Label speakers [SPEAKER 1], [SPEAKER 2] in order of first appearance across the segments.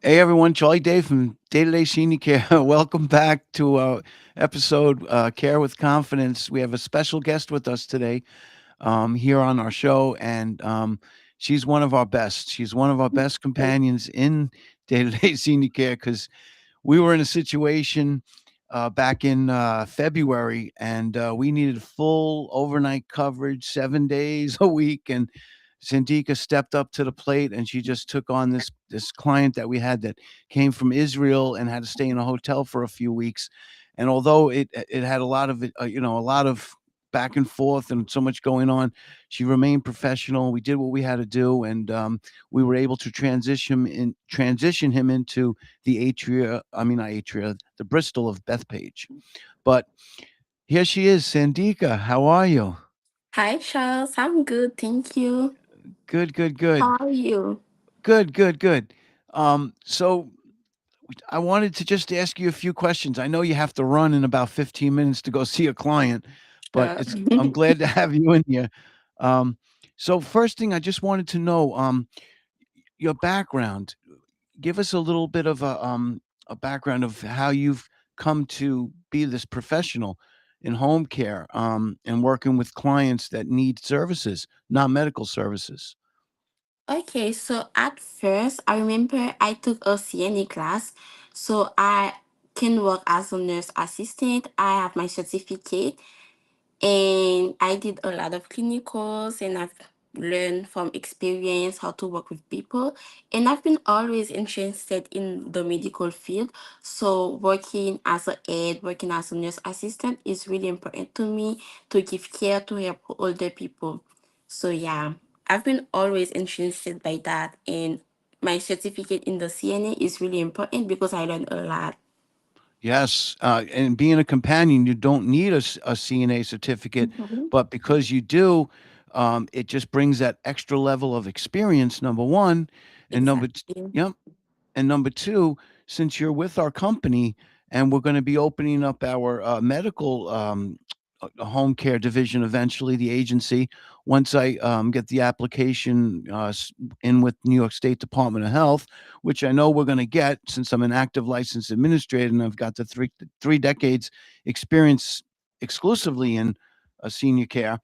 [SPEAKER 1] Hey everyone, Charlie Day from Day to Day Senior Care. Welcome back to episode Care with Confidence. We have a special guest with us today here on our show, and she's one of our best. She's one of our best companions in Day to Day Senior Care because we were in a situation back in February, and we needed full overnight coverage, 7 days a week. And Sandika stepped up to the plate, and she just took on this client that we had that came from Israel and had to stay in a hotel for a few weeks. And although it had a lot of a lot of back and forth and so much going on, she remained professional. We did what we had to do, and we were able to transition him into the not Atria, the Bristol of Bethpage. But here she is, Sandika. How are you?
[SPEAKER 2] Hi, Charles. I'm good. Thank you.
[SPEAKER 1] Good, good, good,
[SPEAKER 2] How are you?
[SPEAKER 1] good, good, good. So I wanted to just ask you a few questions. I know you have to run in about 15 minutes to go see a client, but
[SPEAKER 2] Sure.
[SPEAKER 1] I'm glad to have you in here. Um, so first thing I just wanted to know, your background. Give us a little bit of a background of how you've come to be this professional in home care and working with clients that need services, not medical services.
[SPEAKER 2] Okay, so at first, I remember I took a CNA class, so I can work as a nurse assistant. I have my certificate, and I did a lot of clinicals, and I've learned from experience how to work with people. And I've been always interested in the medical field. So working as a aide, working as a nurse assistant is really important to me to give care to help older people. So yeah, I've been always interested by that, and my certificate in the CNA is really important because I learned a lot.
[SPEAKER 1] Yes, and being a companion, you don't need a CNA certificate,
[SPEAKER 2] Mhm.
[SPEAKER 1] but because you do, it just brings that extra level of experience. Number one, and
[SPEAKER 2] Exactly.
[SPEAKER 1] yep, and number two, since you're with our company and we're going to be opening up our medical home care division eventually, the agency, once I get the application in with New York State Department of Health, which I know we're going to get since I'm an active licensed administrator and I've got the three decades experience exclusively in senior care.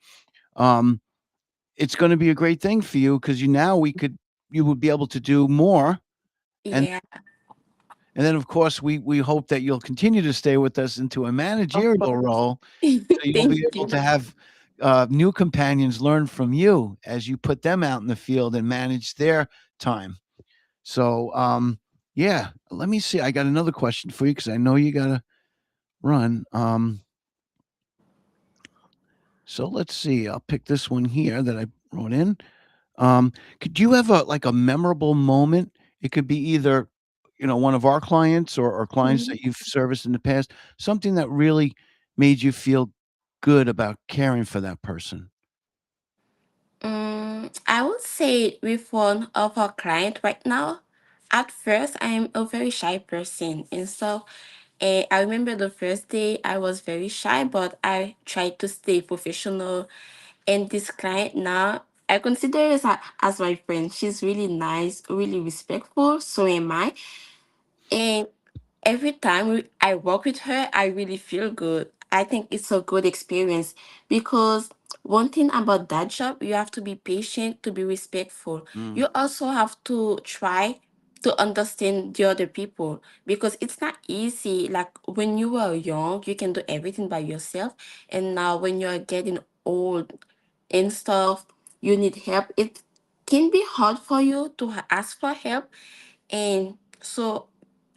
[SPEAKER 1] Um, it's going to be a great thing for you because you would be able to do more. And
[SPEAKER 2] Yeah,
[SPEAKER 1] And then, of course, we hope that you'll continue to stay with us into a
[SPEAKER 2] of
[SPEAKER 1] managerial
[SPEAKER 2] course.
[SPEAKER 1] role, so you'll
[SPEAKER 2] Thank
[SPEAKER 1] be able to
[SPEAKER 2] you.
[SPEAKER 1] have new companions learn from you as you put them out in the field and manage their time. So, yeah, let me see. I got another question for you because I know you got to run. So let's see. I'll pick this one here that I wrote in. Um, could you have a memorable moment? It could be either, one of our clients or clients
[SPEAKER 2] Mhm.
[SPEAKER 1] that you've serviced in the past, something that really made you feel good about caring for that person.
[SPEAKER 2] I would say with one of our client right now. At first, I'm a very shy person, and so I remember the first day I was very shy, but I tried to stay professional. And this client now, I consider her as my friend. She's really nice, really respectful. So am I. And every time I work with her, I really feel good. I think it's a good experience because one thing about that job, you have to be patient, to be respectful.
[SPEAKER 1] Mm,
[SPEAKER 2] You also have to try to understand the other people because it's not easy. Like when you were young, you can do everything by yourself. And now when you're getting old and stuff, you need help. It can be hard for you to ask for help, and so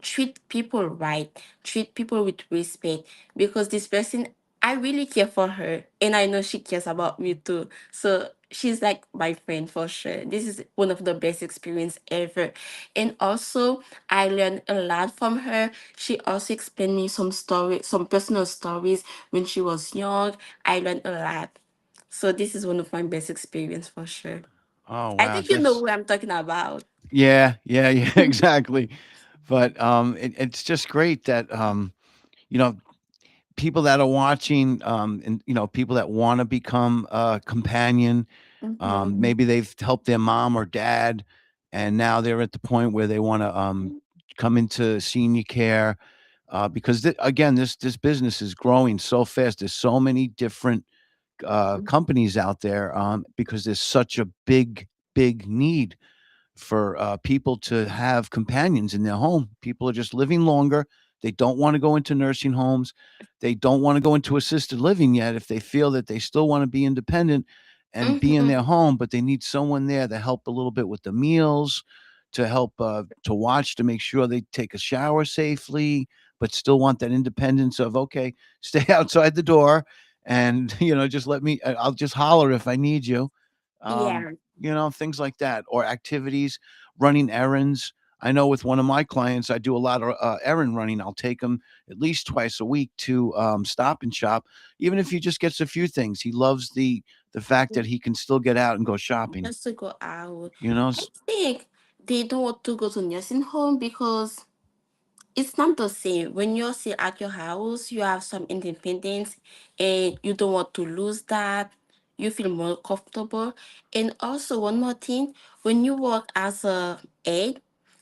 [SPEAKER 2] treat people right, treat people with respect, because this person, I really care for her and I know she cares about me too. So she's like my friend for sure. This is one of the best experience ever. And also I learned a lot from her. She also explained me some story, some personal stories when she was young. I learned a lot. So this is one of my best experience for sure.
[SPEAKER 1] oh
[SPEAKER 2] I
[SPEAKER 1] wow,
[SPEAKER 2] think you know
[SPEAKER 1] that's
[SPEAKER 2] who I'm talking about.
[SPEAKER 1] yeah, yeah, yeah, exactly. But it's just great that you know people that are watching, and people that want to become a companion.
[SPEAKER 2] Mm-hmm.
[SPEAKER 1] Maybe they've helped their mom or dad, and now they're at the point where they want to come into senior care, because again, this business is growing so fast. There's so many different companies out there, because there's such a big need for people to have companions in their home. People are just living longer. They don't want to go into nursing homes. They don't want to go into assisted living yet if they feel that they still want to be independent and be in
[SPEAKER 2] Mm-hmm.
[SPEAKER 1] their home, but they need someone there to help a little bit with the meals, to help to watch, to make sure they take a shower safely, but still want that independence of, okay, stay outside the door and just let me. I'll just holler if I need you. Um,
[SPEAKER 2] Yeah,
[SPEAKER 1] things like that, or activities, running errands. I know with one of my clients, I do a lot of errand running. I'll take him at least twice a week to Stop and Shop, even if he just gets a few things. He loves the fact that he can still get out and go shopping.
[SPEAKER 2] just to go out.
[SPEAKER 1] You know,
[SPEAKER 2] I think they don't want to go to nursing home because it's not the same. When you're still at your house, you have some independence and you don't want to lose that. You feel more comfortable. And also, one more thing, when you work as a aide,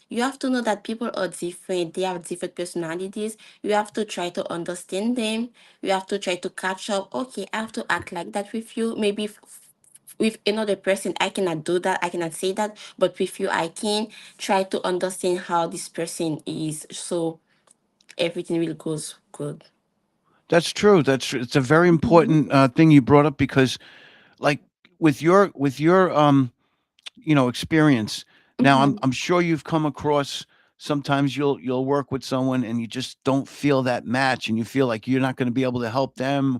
[SPEAKER 2] you have to know that people are different. They have different personalities. You have to try to understand them. You have to try to catch up. Okay, I have to act like that with you. Maybe with another person, I cannot do that. I cannot say that. But with you, I can try to understand how this person is. So everything will goes good.
[SPEAKER 1] that's true. That's true. It's a very
[SPEAKER 2] Mhm.
[SPEAKER 1] important thing you brought up because, like, with your experience. Now, I'm
[SPEAKER 2] Mhm.
[SPEAKER 1] I'm sure you've come across, sometimes you'll work with someone and you just don't feel that match, and you feel like you're not going to be able to help them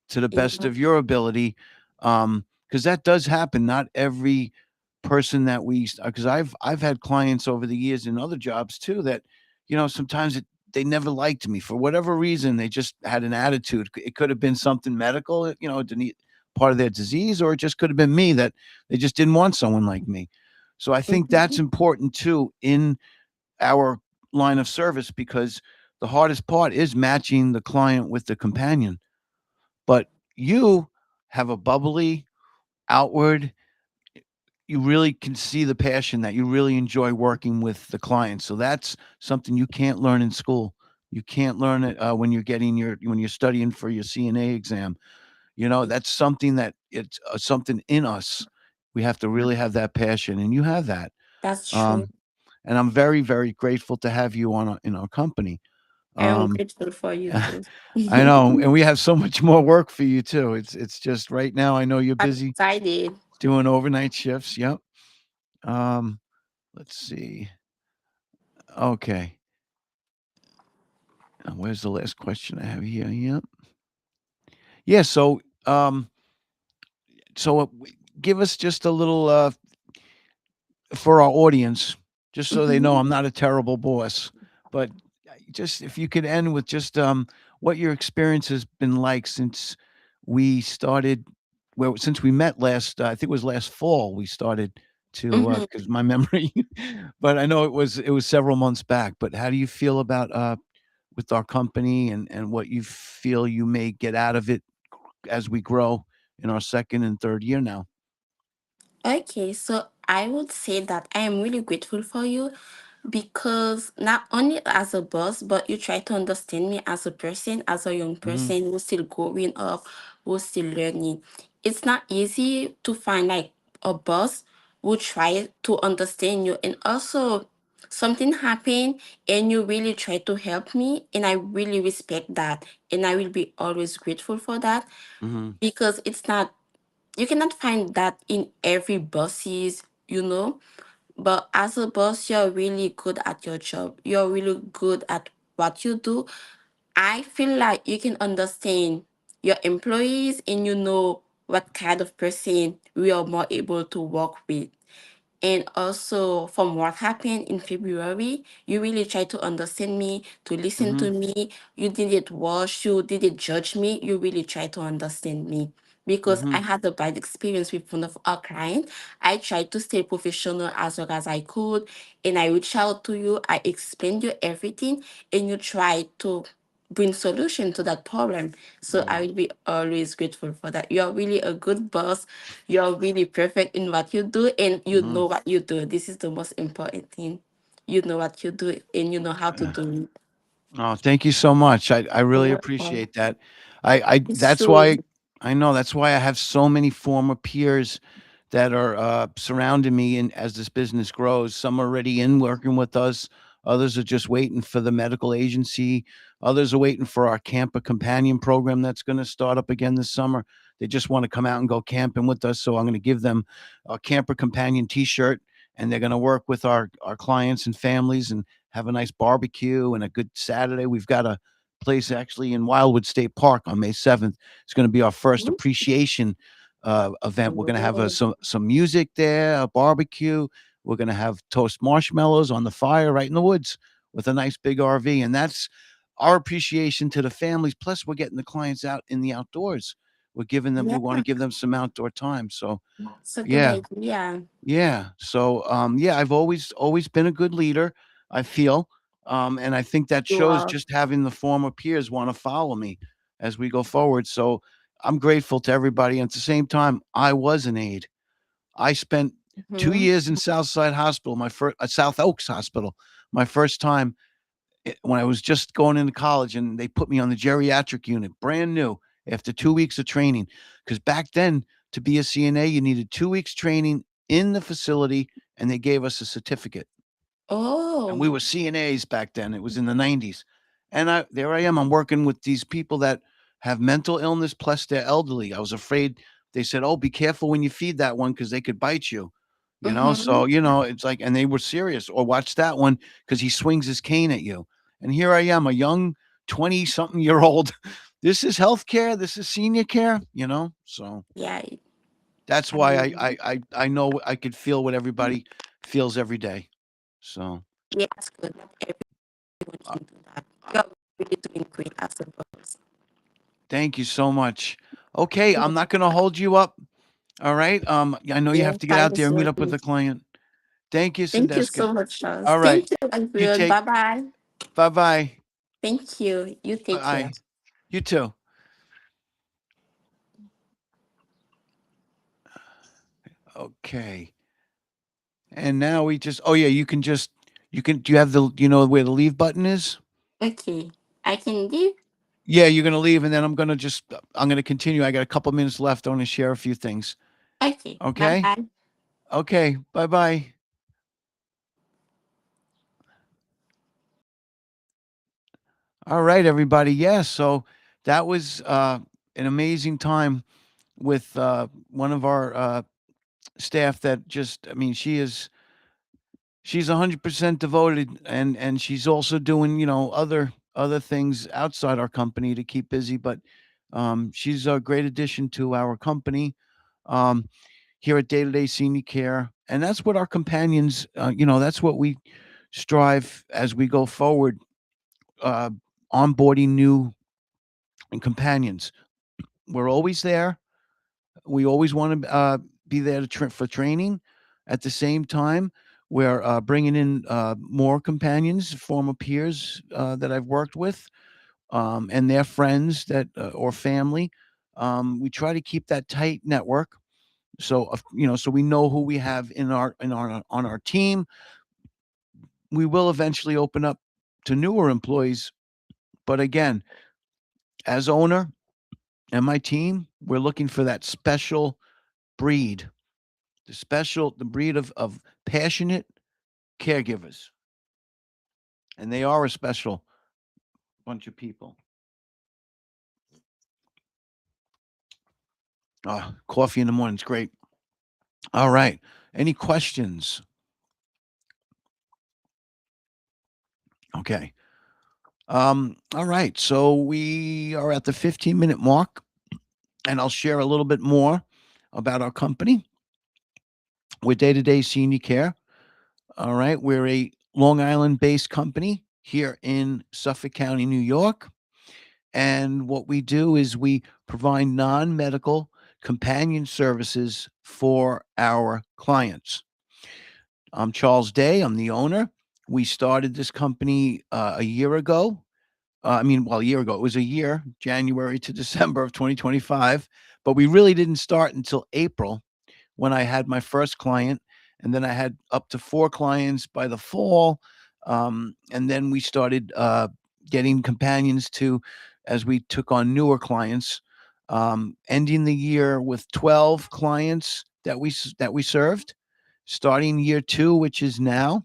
[SPEAKER 1] to the best
[SPEAKER 2] Yeah.
[SPEAKER 1] of your ability, because that does happen. Not every person that because I've had clients over the years in other jobs too that, sometimes they never liked me for whatever reason. They just had an attitude. It could have been something medical, part of their disease, or it just could have been me, that they just didn't want someone like me. So I think that's
[SPEAKER 2] Mhm.
[SPEAKER 1] important too in our line of service, because the hardest part is matching the client with the companion. But you have a bubbly, outward, you really can see the passion that you really enjoy working with the clients. So that's something you can't learn in school. You can't learn it when you're studying for your CNA exam. That's something that it's something in us. We have to really have that passion, and you have that.
[SPEAKER 2] That's true.
[SPEAKER 1] Um, and I'm very, very grateful to have you in our company.
[SPEAKER 2] I'm
[SPEAKER 1] Um,
[SPEAKER 2] grateful for you too.
[SPEAKER 1] I know, and we have so much more work for you too. It's just right now. I know you're
[SPEAKER 2] I'm
[SPEAKER 1] busy
[SPEAKER 2] excited.
[SPEAKER 1] doing overnight shifts. Yep. Um, let's see. Okay. Where's the last question I have here? Yep. Yeah. So give us just a little for our audience, just so they know
[SPEAKER 2] Mhm.
[SPEAKER 1] I'm not a terrible boss. But just if you could end with just what your experience has been like since we started, well, since we met last, I think it was last fall, we started to,
[SPEAKER 2] Mhm.
[SPEAKER 1] because my memory, but I know it was several months back. But how do you feel about with our company, and what you feel you may get out of it as we grow in our second and third year now?
[SPEAKER 2] Okay, so I would say that I am really grateful for you because not only as a boss, but you try to understand me as a person, as a young
[SPEAKER 1] Hmm.
[SPEAKER 2] person who's still growing up, who's still learning. It's not easy to find like a boss who try to understand you, and also something happened and you really try to help me, and I really respect that, and I will be always grateful for that
[SPEAKER 1] Hmm.
[SPEAKER 2] because it's not, you cannot find that in every bosses, but as a boss, you're really good at your job. You're really good at what you do. I feel like you can understand your employees and you know what kind of person we are more able to work with. And also, from what happened in February, you really tried to understand me, to listen
[SPEAKER 1] Hmm.
[SPEAKER 2] to me. You didn't wash, you didn't judge me. You really tried to understand me. Because I
[SPEAKER 1] Hmm.
[SPEAKER 2] had a bad experience with one of our clients. I tried to stay professional as long as I could. And I reached out to you. I explained you everything. And you tried to bring solution to that problem. So I will be always grateful for that. You're really a good boss. You're really perfect in what you do and you
[SPEAKER 1] Hmm.
[SPEAKER 2] know what you do. This is the most important thing. you know what you do and you know how to do it.
[SPEAKER 1] Oh, thank you so much. I
[SPEAKER 2] You're
[SPEAKER 1] really
[SPEAKER 2] welcome.
[SPEAKER 1] appreciate that. I
[SPEAKER 2] It's
[SPEAKER 1] that's
[SPEAKER 2] true.
[SPEAKER 1] why I know that's why I have so many former peers that are surrounding me and as this business grows. Some are already in working with us. Others are just waiting for the medical agency. Others are waiting for our camper companion program that's going to start up again this summer. They just want to come out and go camping with us. So I'm going to give them a camper companion T-shirt, and they're going to work with our clients and families and have a nice barbecue and a good Saturday. We've got a place actually in Wildwood State Park on May 7th. It's going to be our first
[SPEAKER 2] Mhm.
[SPEAKER 1] appreciation event. We're going to have
[SPEAKER 2] Oh,
[SPEAKER 1] some music there, a barbecue. We're going to have toast marshmallows on the fire right in the woods with a nice big RV, and that's our appreciation to the families. Plus, we're getting the clients out in the outdoors. We're giving them. We want to
[SPEAKER 2] yeah,
[SPEAKER 1] give them some outdoor time. So
[SPEAKER 2] that's a good
[SPEAKER 1] yeah,
[SPEAKER 2] idea.
[SPEAKER 1] yeah. So yeah, I've always been a good leader, I feel. And I think that
[SPEAKER 2] You
[SPEAKER 1] shows
[SPEAKER 2] are.
[SPEAKER 1] just having the former peers want to follow me as we go forward. So I'm grateful to everybody. And at the same time, I was an aide. I spent 2
[SPEAKER 2] Mhm.
[SPEAKER 1] years in Southside Hospital, my first South Oaks Hospital, my first time when I was just going into college, and they put me on the geriatric unit, brand new, after 2 weeks of training. Because back then, to be a CNA, you needed 2 weeks training in the facility, and they gave us a certificate. And
[SPEAKER 2] Oh.
[SPEAKER 1] we were CNAs back then. It was in the 90s. And there I am. I'm working with these people that have mental illness plus they're elderly. I was afraid. They said, "Oh, be careful when you feed that one because they could bite you."
[SPEAKER 2] Mhm.
[SPEAKER 1] So it's like, and they were serious. Or watch that one because he swings his cane at you. And here I am, a young 20 something year old. This is healthcare. This is senior care. So
[SPEAKER 2] Yeah,
[SPEAKER 1] that's
[SPEAKER 2] I
[SPEAKER 1] why I
[SPEAKER 2] mean,
[SPEAKER 1] I I, I know I could feel what everybody feels every day. So.
[SPEAKER 2] yeah, that's good. Not everyone
[SPEAKER 1] uh,
[SPEAKER 2] can do that. You're really doing great, I suppose.
[SPEAKER 1] Thank you so much. Okay, I'm not going to hold you up. All right. I know you
[SPEAKER 2] Yeah,
[SPEAKER 1] have to get
[SPEAKER 2] time
[SPEAKER 1] out there
[SPEAKER 2] is
[SPEAKER 1] and meet up with
[SPEAKER 2] running.
[SPEAKER 1] a client. Thank you,
[SPEAKER 2] Thank you
[SPEAKER 1] Sandeskah.
[SPEAKER 2] so much, Charles.
[SPEAKER 1] All right.
[SPEAKER 2] Thank you,
[SPEAKER 1] You
[SPEAKER 2] Andrea.
[SPEAKER 1] take.
[SPEAKER 2] Bye bye.
[SPEAKER 1] Bye bye.
[SPEAKER 2] Thank you. You take care.
[SPEAKER 1] Bye. You too. Okay. And now we just. Oh yeah, you can just. You can. Do you have the? You know where the leave button is?
[SPEAKER 2] Okay. I can leave.
[SPEAKER 1] Yeah, you're gonna leave, and then I'm gonna just. I'm gonna continue. I got a couple minutes left. I want to share a few things.
[SPEAKER 2] Okay. Bye
[SPEAKER 1] Okay.
[SPEAKER 2] bye.
[SPEAKER 1] Okay. Bye bye. All right, everybody. Yeah. So that was an amazing time with one of our staff that just. I mean, she's 100% devoted, and she's also doing other things outside our company to keep busy, but she's a great addition to our company um, here at Day to Day Senior Care, and that's what our companions that's what we strive as we go forward, uh, onboarding new companions. We're always there. We always want to be there for training. At the same time, we're bringing in more companions, former peers that I've worked with, and their friends or family. We try to keep that tight network. So so we know who we have in our on our team. We will eventually open up to newer employees, but again, as owner and my team, we're looking for that special breed, the breed of passionate caregivers, and they are a special bunch of people. Coffee in the morning is great. All right. Any questions? Okay. All right. So we are at the 15-minute mark, and I'll share a little bit more about our company. We're Day to Day Senior Care. All right. We're a Long Island based company here in Suffolk County, New York. And what we do is we provide non medical companion services for our clients. I'm Charles Day. I'm the owner. We started this company a year ago. A year ago. It was a year, January to December of 2025. But we really didn't start until April when I had my first client. and then I had up to 4 clients by the fall, and then we started getting companions too as we took on newer clients, ending the year with 12 clients that we served, starting year 2, which is now,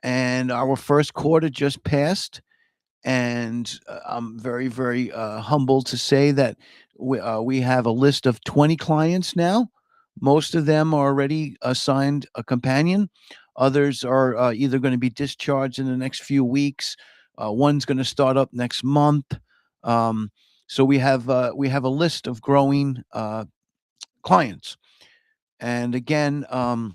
[SPEAKER 1] and our first quarter just passed, and I'm very, very humbled to say that we have a list of 20 clients now. Most of them are already assigned a companion. Others are either going to be discharged in the next few weeks. One's going to start up next month. Um, so we have a list of growing clients. And again, our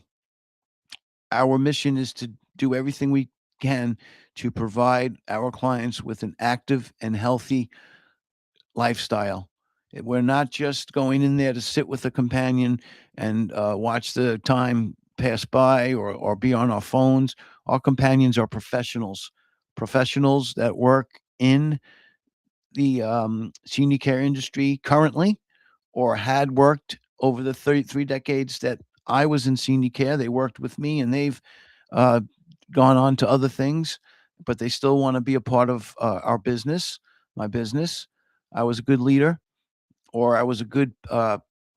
[SPEAKER 1] mission is to do everything we can to provide our clients with an active and healthy lifestyle. We're not just going in there to sit with a companion and watch the time pass by, or be on our phones. Our companions are professionals, professionals that work in the senior care industry currently, or had worked over the 33 decades that I was in senior care. They worked with me, and they've uh, gone on to other things, but they still want to be a part of our business, my business. I was a good leader, or I was a good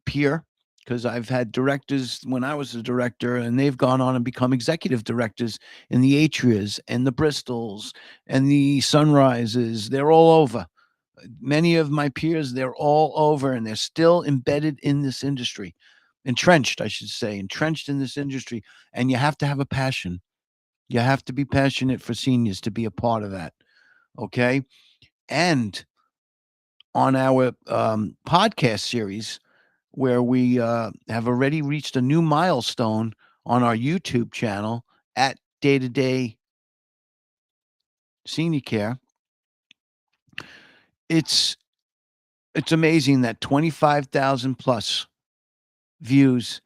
[SPEAKER 1] peer, because I've had directors when I was a director, and they've gone on and become executive directors in the Atrias and the Bristols and the Sunrises. They're all over. Many of my peers, they're all over, and they're still embedded in this industry, entrenched, I should say, entrenched in this industry. And you have to have a passion. You have to be passionate for seniors to be a part of that. Okay. And on our podcast series, where we have already reached a new milestone on our YouTube channel at Day to Day Senior Care, it's it's amazing that 25,000 plus views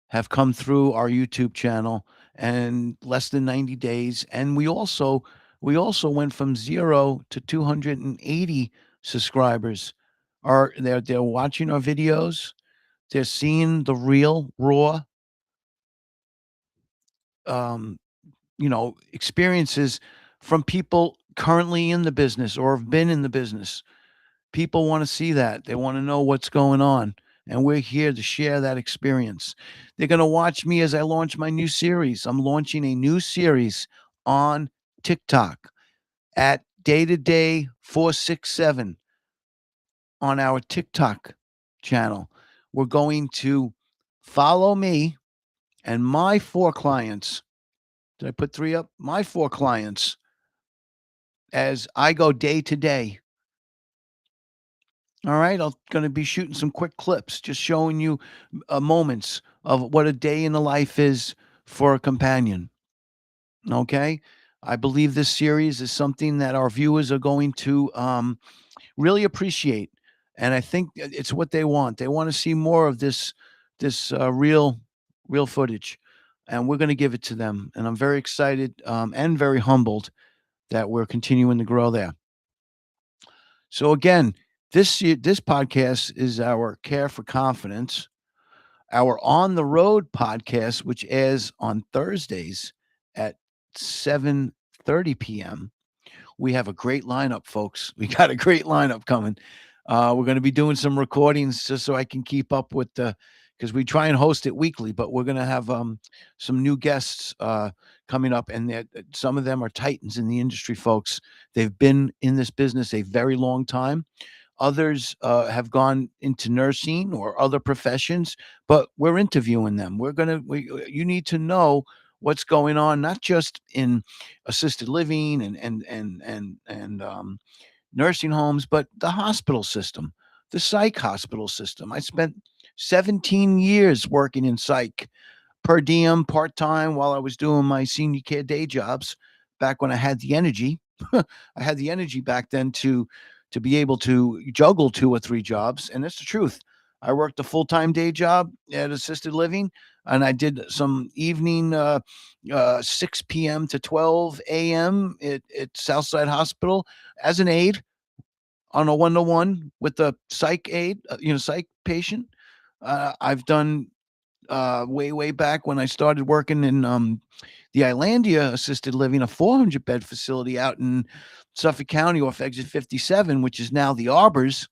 [SPEAKER 1] have come through our YouTube channel in less than 90 days. And we also went from 0 to 280 subscribers. They're watching our videos. They're seeing the real raw um, experiences from people currently in the business or have been in the business. People want to see that. They want to know what's going on. And we're here to share that experience. They're going to watch me as I launch my new series. I'm launching a new series on TikTok at Day to Day 467 on our TikTok channel. We're going to follow me and my 4 clients. Did I put 3 up? My 4 clients, as I go day to day. All right, I'm going to be shooting some quick clips, just showing you moments of what a day in the life is for a companion. Okay, I believe this series is something that our viewers are going to really appreciate, and I think it's what they want. They want to see more of this real footage, and we're going to give it to them. And I'm very excited and very humbled that we're continuing to grow there. So again, this podcast is our Care for Confidence, our On the Road podcast, which airs on Thursdays at 7:30 p.m. We have a great lineup, folks. We got a great lineup coming. We're going to be doing some recordings just so I can keep up with the, because we try and host it weekly, but we're going to have some new guests coming up, and some of them are titans in the industry, folks. They've been in this business a very long time. Others have gone into nursing or other professions, but we're interviewing them. You need to know what's going on, not just in assisted living and nursing homes, but the hospital system, the psych hospital system. I spent 17 years working in psych, per diem, part time, while I was doing my senior care day jobs back when I had the energy. I had the energy back then to be able to juggle 2 or 3 jobs, and that's the truth. I worked a full time day job at assisted living, and I did some evening 6 p.m. to 12 a.m. At Southside Hospital as an aide on a 1-to-1 with a psych aide, psych patient. I've done way back when I started working in the Islandia Assisted Living, a 400-bed facility out in Suffolk County off exit 57, which is now the Arbors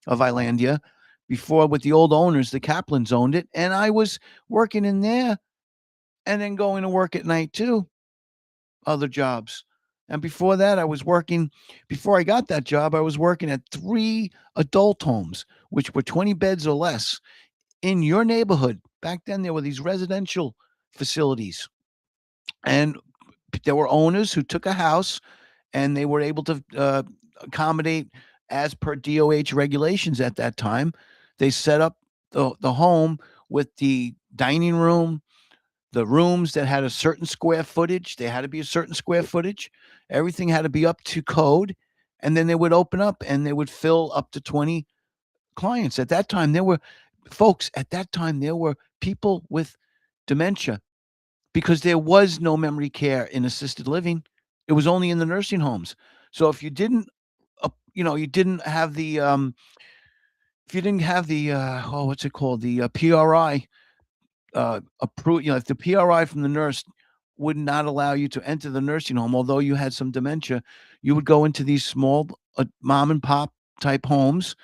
[SPEAKER 1] of Islandia. Before, with the old owners, the Kaplans owned it, and I was working in there and then going to work at night too, other jobs. And before that, I was working, before I got that job, I was working at three adult homes, which were 20 beds or less in your neighborhood. Back then, there were these residential facilities, and there were owners who took a house and they were able to accommodate as per DOH regulations at that time. They set up the home with the dining room, the rooms that had a certain square footage. They had to be a certain square footage. Everything had to be up to code. And then they would open up and they would fill up to 20 clients. At that time, there were folks, at that time, there were people with dementia because there was no memory care in assisted living. It was only in the nursing homes. So if you didn't, you didn't have the, if you didn't have the, what's it called? The PRI approve, if the PRI from the nurse would not allow you to enter the nursing home, although you had some dementia, you would go into these small mom and pop type homes,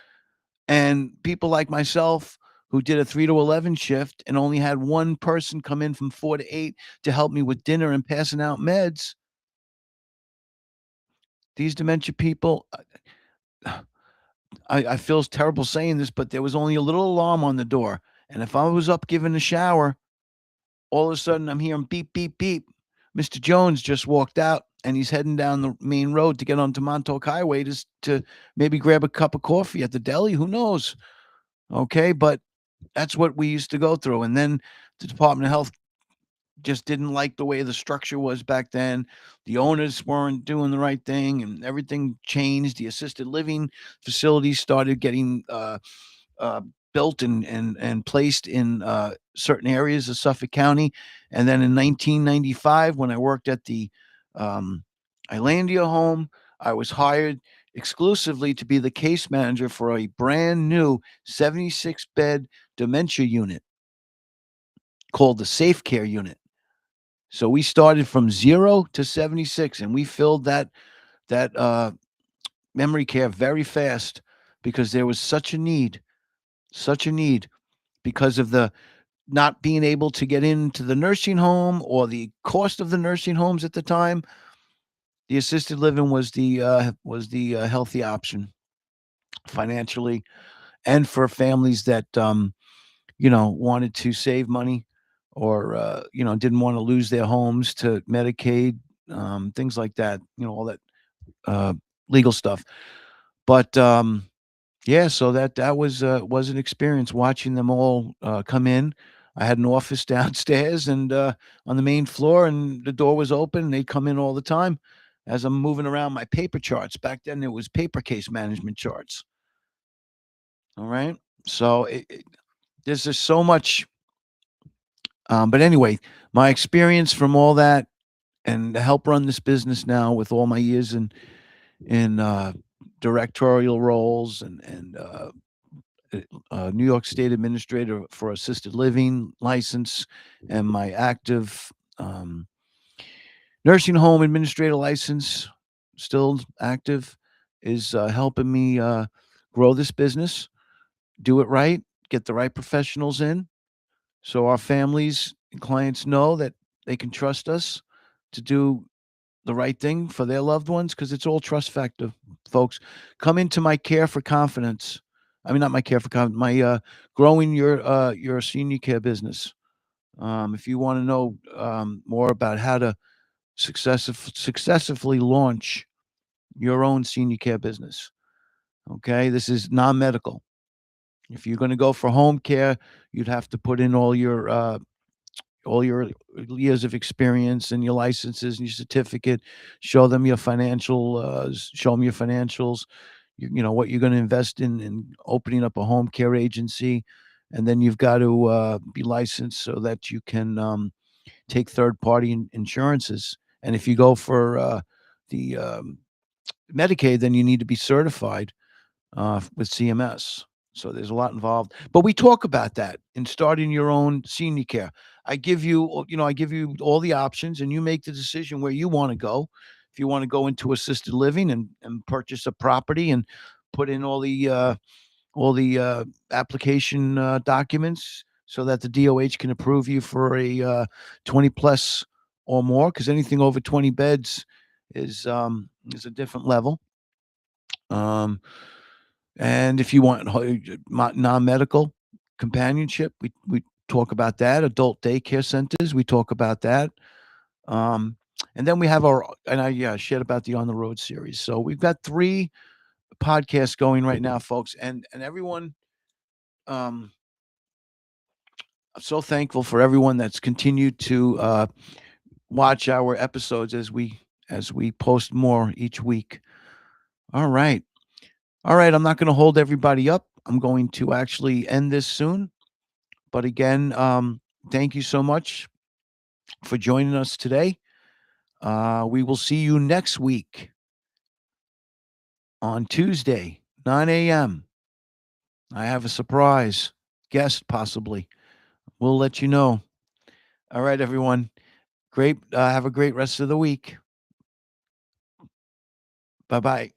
[SPEAKER 1] and people like myself who did a 3 to 11 shift and only had one person come in from 4 to 8 to help me with dinner and passing out meds. These dementia people, I feel terrible saying this, but there was only a little alarm on the door. And if I was up giving a shower, all of a sudden I'm hearing beep, beep, beep. Mr. Jones just walked out and he's heading down the main road to get onto Montauk Highway to maybe grab a cup of coffee at the deli. Who knows? Okay. But that's what we used to go through. And then the Department of Health just didn't like the way the structure was back then. The owners weren't doing the right thing and everything changed. The assisted living facilities started getting uh, built and placed in certain areas of Suffolk County. And then in 1995, when I worked at the um, Islandia home, I was hired exclusively to be the case manager for a brand new 76-bed dementia unit called the Safe Care Unit. So we started from 0 to 76, and we filled that memory care very fast because there was such a need because of the not being able to get into the nursing home or the cost of the nursing homes at the time. The assisted living was the healthy option financially, and for families that wanted to save money or didn't want to lose their homes to Medicaid, things like that. All that uh, legal stuff. But yeah, so that was an experience watching them all come in. I had an office downstairs and on the main floor, and the door was open, and they'd come in all the time as I'm moving around my paper charts. Back then, it was paper case management charts. All right, so there's just so much. But anyway, my experience from all that and to help run this business now with all my years in directorial roles and New York State Administrator for Assisted Living license and my active nursing home administrator license, still active, is helping me grow this business, do it right, get the right professionals in, so our families and clients know that they can trust us to do the right thing for their loved ones because it's all trust factor, folks. Come into my care for confidence. I mean, not my care for confidence, my growing your senior care business. If you want to know more about how to successfully launch your own senior care business, okay, this is non-medical. If you're going to go for home care, you'd have to put in all your years of experience and your licenses and your certificate, show them your show them your financials, what you're going to invest in opening up a home care agency, and then you've got to be licensed so that you can take third party insurances. And if you go for the Medicaid, then you need to be certified with CMS. So there's a lot involved. But we talk about that in starting your own senior care. I give you all the options, and you make the decision where you want to go. If you want to go into assisted living and purchase a property and put in all the application documents so that the DOH can approve you for a 20 plus or more, because anything over 20 beds is a different level. Um, and if you want non-medical companionship, we talk about that. Adult daycare centers, we talk about that. Um, and then we have I shared about the On the Road series. So we've got 3 podcasts going right now, folks, and everyone. Um, I'm so thankful for everyone that's continued to watch our episodes as we post more each week. All right. All right, I'm not going to hold everybody up. I'm going to actually end this soon. But again, thank you so much for joining us today. We will see you next week on Tuesday, 9 a.m. I have a surprise guest, possibly. We'll let you know. All right, everyone. Great. Have a great rest of the week. Bye bye.